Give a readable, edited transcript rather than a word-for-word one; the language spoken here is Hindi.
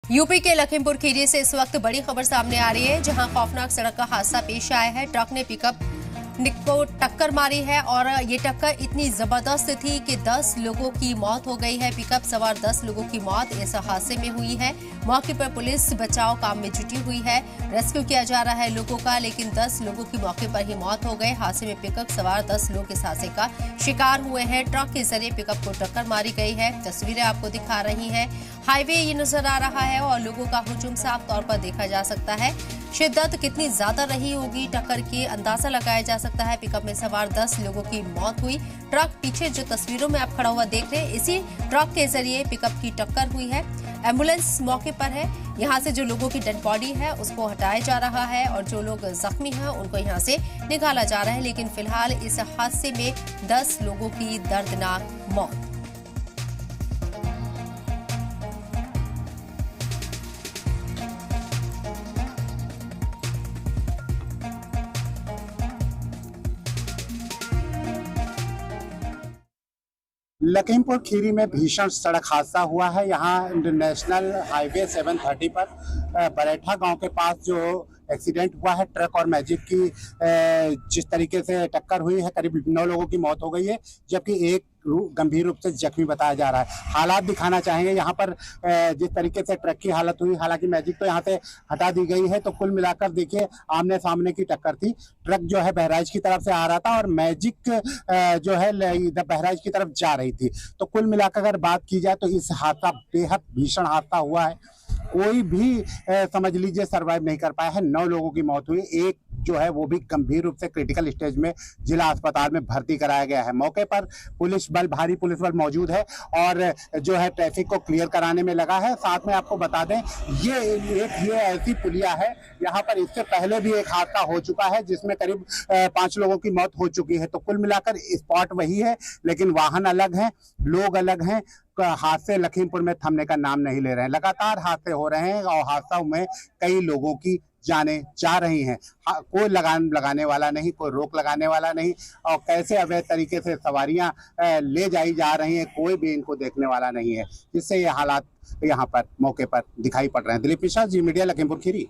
यूपी के लखीमपुर खीरी से इस वक्त बड़ी खबर सामने आ रही है, जहां खौफनाक सड़क का हादसा पेश आया है। ट्रक ने पिकअप को टक्कर मारी है और ये टक्कर इतनी जबरदस्त थी कि 10 लोगों की मौत हो गई है। पिकअप सवार 10 लोगों की मौत इस हादसे में हुई है। मौके पर पुलिस बचाव काम में जुटी हुई है। रेस्क्यू किया जा रहा है लोगों का, लेकिन 10 लोगों की मौके पर ही मौत हो गई। हादसे में पिकअप सवार 10 लोग इस हादसे का शिकार हुए हैं। ट्रक के जरिए पिकअप को टक्कर मारी गई है। तस्वीरें आपको दिखा रही हैं। हाईवे ये नजर आ रहा है और लोगों का हुजूम साफ तौर पर देखा जा सकता है। शिद्दत कितनी ज्यादा रही होगी टक्कर की अंदाजा लगाया जा सकता है। पिकअप में सवार 10 लोगों की मौत हुई। ट्रक पीछे जो तस्वीरों में आप खड़ा हुआ देख रहे हैं, इसी ट्रक के जरिए पिकअप की टक्कर हुई है। एम्बुलेंस मौके पर है। यहाँ से जो लोगों की डेड बॉडी है उसको हटाया जा रहा है और जो लोग जख्मी हैं उनको यहाँ से निकाला जा रहा है। लेकिन फिलहाल इस हादसे में 10 लोगों की दर्दनाक मौत। लखीमपुर खीरी में भीषण सड़क हादसा हुआ है। यहाँ नेशनल हाईवे 730 पर बरेठा गांव के पास जो एक्सीडेंट हुआ है, ट्रक और मैजिक की जिस तरीके से टक्कर हुई है, करीब 9 लोगों की मौत हो गई है, जबकि एक गंभीर रूप से जख्मी बताया जा रहा है। हालात दिखाना चाहेंगे यहाँ पर जिस तरीके से ट्रक की हालत हुई। हालांकि मैजिक तो यहाँ से हटा दी गई है, तो कुल मिलाकर देखिए आमने सामने की टक्कर थी। ट्रक जो है बहराइच की तरफ से आ रहा था और मैजिक जो है इधर बहराइच की तरफ जा रही थी। तो कुल मिलाकर अगर बात की जाए तो इस हादसा बेहद भीषण हादसा हुआ है। कोई भी समझ लीजिए सरवाइव नहीं कर पाया है। 9 लोगों की मौत हुई। एक जो है वो भी गंभीर रूप से क्रिटिकल स्टेज में जिला अस्पताल में भर्ती कराया गया है। मौके पर भारी पुलिस बल मौजूद है और जो है ट्रैफिक को क्लियर कराने में लगा है। साथ में आपको बता दें, ये ऐसी पुलिया है, यहाँ पर इससे पहले भी एक हादसा हो चुका है जिसमें करीब 5 लोगों की मौत हो चुकी है। तो कुल मिलाकर स्पॉट वही है, लेकिन वाहन अलग हैं, लोग अलग हैं। हादसे लखीमपुर में थमने का नाम नहीं ले रहे हैं। लगातार हादसे हो रहे हैं और हादसों में कई लोगों की जाने जा रही हैं। कोई लगान लगाने वाला नहीं, कोई रोक लगाने वाला नहीं, और कैसे अवैध तरीके से सवारियां ले जाई जा रही हैं, कोई भी इनको देखने वाला नहीं है, जिससे ये हालात यहाँ पर मौके पर दिखाई पड़ रहे हैं। दिलीप मिश्रा, जी मीडिया, लखीमपुर खीरी।